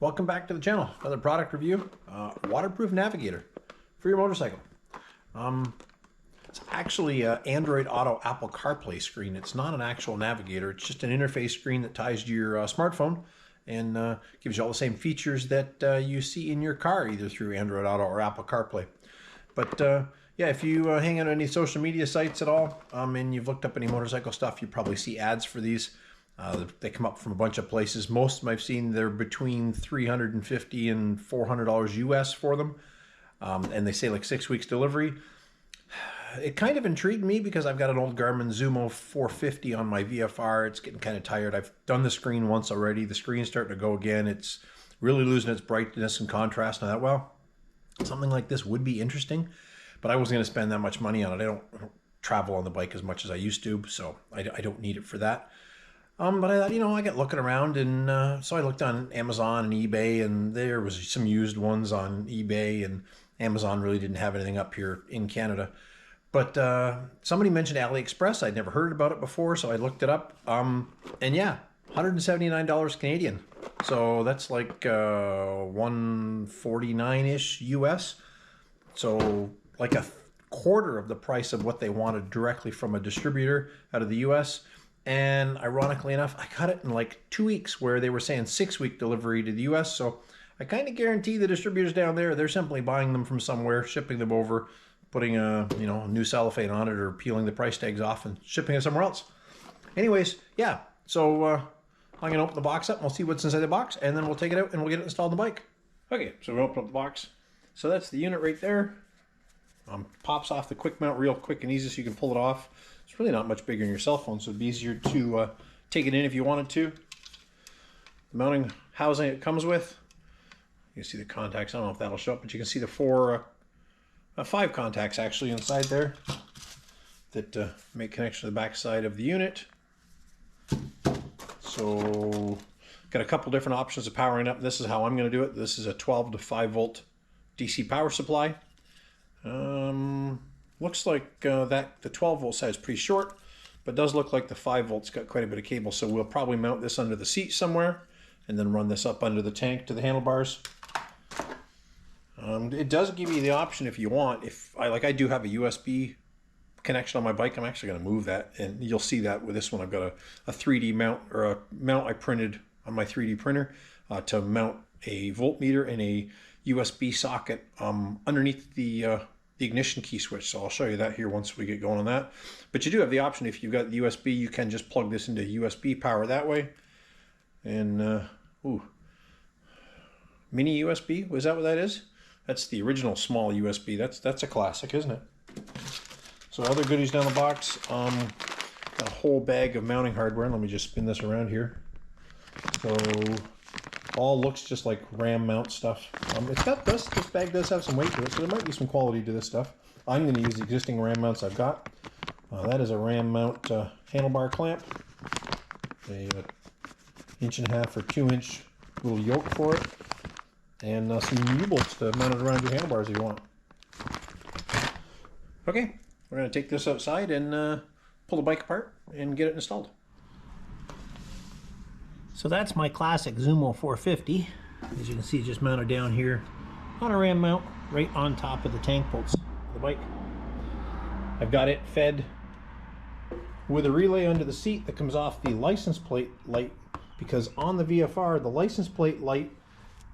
Welcome back to the channel. Another product review, waterproof navigator for your motorcycle. It's actually an Android Auto Apple CarPlay screen. It's not an actual navigator. It's just an interface screen that ties to your smartphone and gives you all the same features that you see in your car, either through Android Auto or Apple CarPlay. But yeah, if you hang out on any social media sites at all, and you've looked up any motorcycle stuff, you probably see ads for these. They come up from a bunch of places. Most of them I've seen, they're between $350 and $400 US for them. And they say like 6 weeks delivery. It kind of intrigued me because I've got an old Garmin Zumo 450 on my VFR. It's getting kind of tired. I've done the screen once already. The screen's starting to go again. It's really losing its brightness and contrast. Now that, well, something like this would be interesting, but I wasn't going to spend that much money on it. I don't travel on the bike as much as I used to, so I don't need it for that. But I thought, I get looking around, and so I looked on Amazon and eBay, and there was some used ones on eBay, and Amazon really didn't have anything up here in Canada. But somebody mentioned AliExpress. I'd never heard about it before, so I looked it up. And yeah, $179 Canadian. So that's like $149-ish US. So like a quarter of the price of what they wanted directly from a distributor out of the US. And ironically enough, I got it in like 2 weeks, where they were saying 6-week delivery to the US. So I kind of guarantee the distributors down there, they're simply buying them from somewhere, shipping them over, putting a new cellophane on it, or peeling the price tags off and shipping it somewhere else. Anyways, yeah. So I'm gonna open the box up and we'll see what's inside the box, and then we'll take it out and we'll get it installed on the bike. Okay, so we'll open up the box. So that's the unit right there. Pops off the quick mount real quick and easy, so you can pull it off. It's really not much bigger than your cell phone, so it'd be easier to take it in if you wanted to. The mounting housing it comes with, you can see the contacts. I don't know if that'll show up, but you can see the 5 contacts actually inside there that make connection to the back side of the unit. So got a couple different options of powering up. This is how I'm going to do it. This is a 12 to 5 volt DC power supply. Looks like that the 12 volt side is pretty short, but does look like the 5 volts got quite a bit of cable. So we'll probably mount this under the seat somewhere and then run this up under the tank to the handlebars. It does give you the option if you want. If I do have a USB connection on my bike, I'm actually going to move that, and you'll see that with this one. I've got a 3D mount, or a mount I printed on my 3D printer to mount a voltmeter and a USB socket underneath the ignition key switch. So I'll show you that here once we get going on that. But you do have the option, if you've got USB, you can just plug this into USB power that way. And mini USB, was that what that is? That's the original small USB. That's a classic, isn't it? So other goodies down the box. Got a whole bag of mounting hardware. Let me just spin this around here. So all looks just like RAM mount stuff. This bag does have some weight to it, so there might be some quality to this stuff. I'm going to use the existing RAM mounts I've got. That is a RAM mount handlebar clamp. A 1.5 or 2 inch little yoke for it. And some U-bolts to mount it around your handlebars if you want. Okay, we're going to take this outside and pull the bike apart and get it installed. So that's my classic Zumo 450. As you can see, just mounted down here on a RAM mount right on top of the tank bolts of the bike. I've got it fed with a relay under the seat that comes off the license plate light, because on the VFR, the license plate light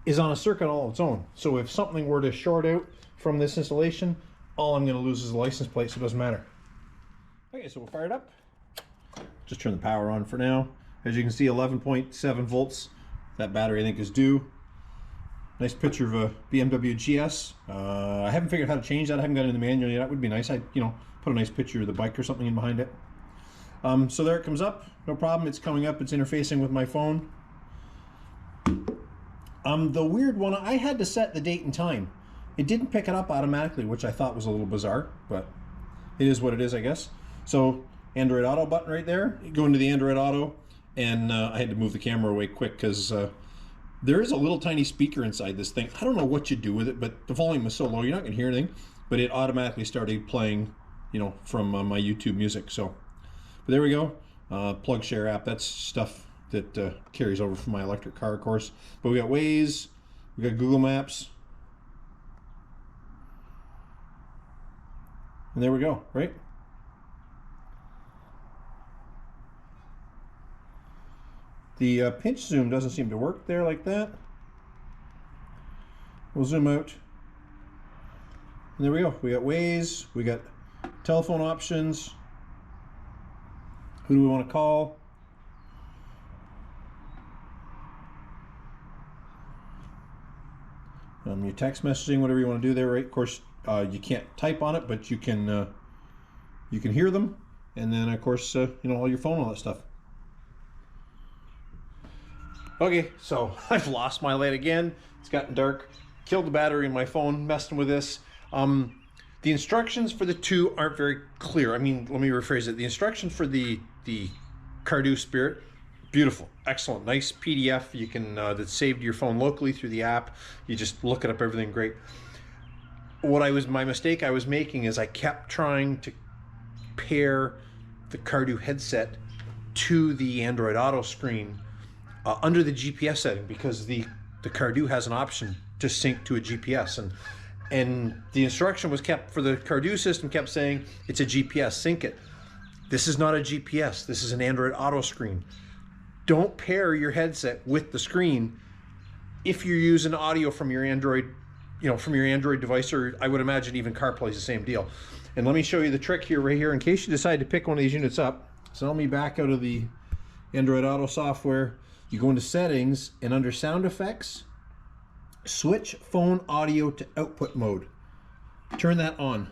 is on a circuit all its own. So if something were to short out from this installation, all I'm going to lose is the license plate, so it doesn't matter. Okay, so we'll fire it up. Just turn the power on for now. As you can see, 11.7 volts. That battery I think is due. Nice picture of a BMW GS. I haven't figured out how to change that. I haven't got it in the manual yet. That would be nice. I'd put a nice picture of the bike or something in behind it. So there it comes up. No problem. It's coming up. It's interfacing with my phone. The weird one, I had to set the date and time. It didn't pick it up automatically, which I thought was a little bizarre, but it is what it is, I guess. So Android Auto button right there. You go into the Android Auto, and I had to move the camera away quick because there is a little tiny speaker inside this thing. I don't know what you do with it, but the volume is so low you're not going to hear anything. But it automatically started playing, from my YouTube music. So, but there we go. Plug share app. That's stuff that carries over from my electric car, of course. But we got Waze, we got Google Maps, and there we go, right? The pinch zoom doesn't seem to work there like that. We'll zoom out. And there we go. We got Waze, we got telephone options. Who do we want to call? Your text messaging, whatever you want to do there, right? Of course, you can't type on it, but you can hear them, and then of course, you know, all your phone, all that stuff. Okay, so I've lost my light again. It's gotten dark. Killed the battery in my phone messing with this. The instructions for the two aren't very clear. I mean, let me rephrase it. The instructions for the CarDo Spirit, beautiful, excellent, nice PDF. You can that's saved to your phone locally through the app. You just look it up, everything great. My mistake I was making is I kept trying to pair the CarDo headset to the Android Auto screen under the GPS setting, because the CarDo has an option to sync to a GPS, and the instruction was kept for the CarDo system kept saying it's a GPS, sync it. This is not a GPS, this is an Android Auto screen. Don't pair your headset with the screen if you're using audio from your Android, you know, from your Android device, or I would imagine even CarPlay is the same deal. And let me show you the trick here, right here, in case you decide to pick one of these units up. So let me back out of the Android Auto software. You go into settings, and under sound effects, switch phone audio to output mode. Turn that on.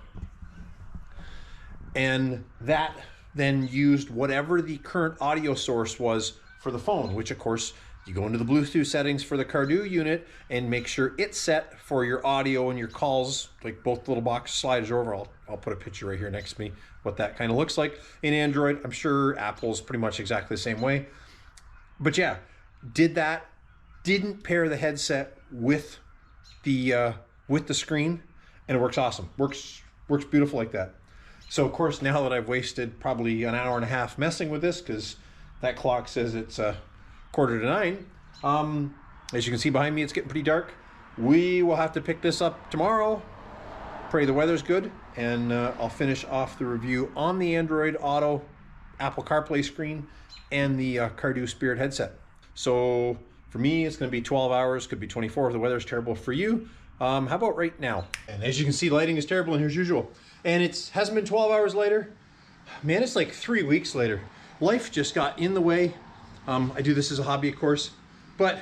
And that then used whatever the current audio source was for the phone, which of course, you go into the Bluetooth settings for the CarDo unit and make sure it's set for your audio and your calls, like both little box sliders over. I'll put a picture right here next to me, what that kind of looks like. In Android, I'm sure Apple's pretty much exactly the same way. But yeah, did that, didn't pair the headset with the screen, and it works awesome. Works beautiful like that. So of course, now that I've wasted probably an hour and a half messing with this, because that clock says it's 8:45. As you can see behind me, it's getting pretty dark. We will have to pick this up tomorrow. Pray the weather's good, and I'll finish off the review on the Android Auto Apple CarPlay screen and the CarDo Spirit headset. So for me, it's going to be 12 hours, could be 24 if the weather's terrible for you. How about right now? And as you can see, lighting is terrible in here as usual. And it hasn't been 12 hours later. Man, it's like 3 weeks later. Life just got in the way. I do this as a hobby, of course. But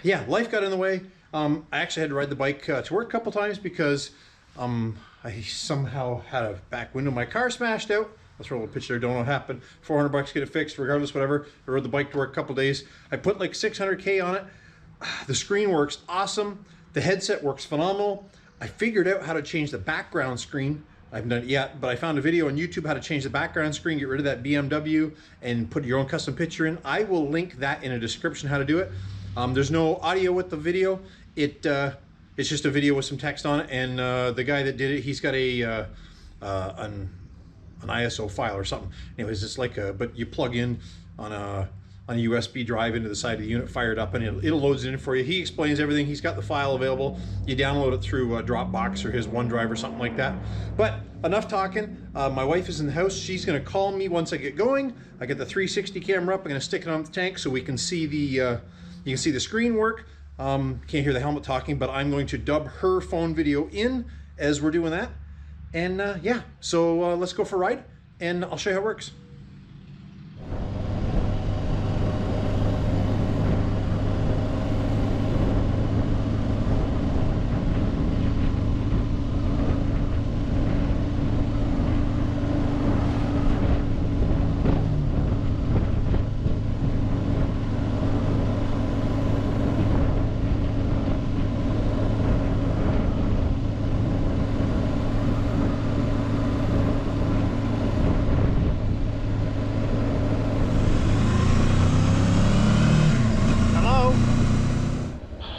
yeah, life got in the way. I actually had to ride the bike to work a couple times because I somehow had a back window of my car smashed out. I'll throw a little picture there, don't know what happened. $400 get it fixed, regardless, whatever. I rode the bike to work a couple days. I put like 600K on it. The screen works awesome. The headset works phenomenal. I figured out how to change the background screen. I haven't done it yet, but I found a video on YouTube how to change the background screen, get rid of that BMW, and put your own custom picture in. I will link that in a description how to do it. There's no audio with the video. It's just a video with some text on it, and the guy that did it, he's got an ISO file or something. Anyways, it's like but you plug in on a USB drive into the side of the unit, fire it up, and it'll load it in for you. He explains everything. He's got the file available. You download it through Dropbox or his OneDrive or something like that. But enough talking. My wife is in the house. She's going to call me once I get going. I get the 360 camera up. I'm going to stick it on the tank so we can see the you can see the screen work. Can't hear the helmet talking, but I'm going to dub her phone video in as we're doing that. And yeah, so let's go for a ride, and I'll show you how it works.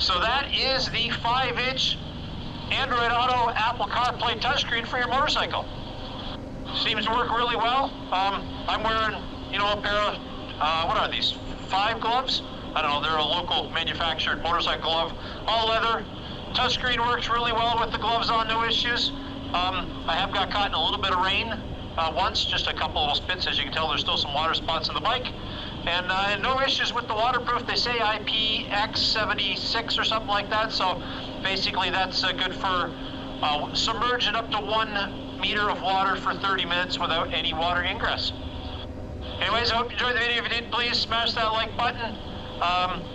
So that is the 5-inch Android Auto Apple CarPlay touchscreen for your motorcycle. Seems to work really well. I'm wearing, you know, a pair of, what are these? C5 gloves. I don't know, they're a local manufactured motorcycle glove, all leather. Touchscreen works really well with the gloves on, no issues. I have got caught in a little bit of rain once, just a couple little spits. As you can tell, there's still some water spots on the bike. And no issues with the waterproof. They say IPX76 or something like that. So basically that's good for submerging up to 1 meter of water for 30 minutes without any water ingress. Anyways, I hope you enjoyed the video. If you did, please smash that like button.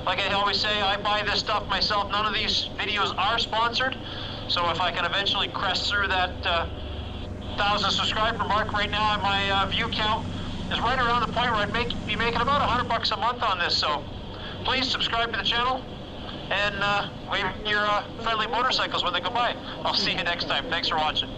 Like I always say, I buy this stuff myself. None of these videos are sponsored. So if I can eventually crest through that 1,000 subscriber mark, right now my view count is right around the point where I'd be making about $100 a month on this. So please subscribe to the channel and wave your friendly motorcycles when they go by. I'll see you next time. Thanks for watching.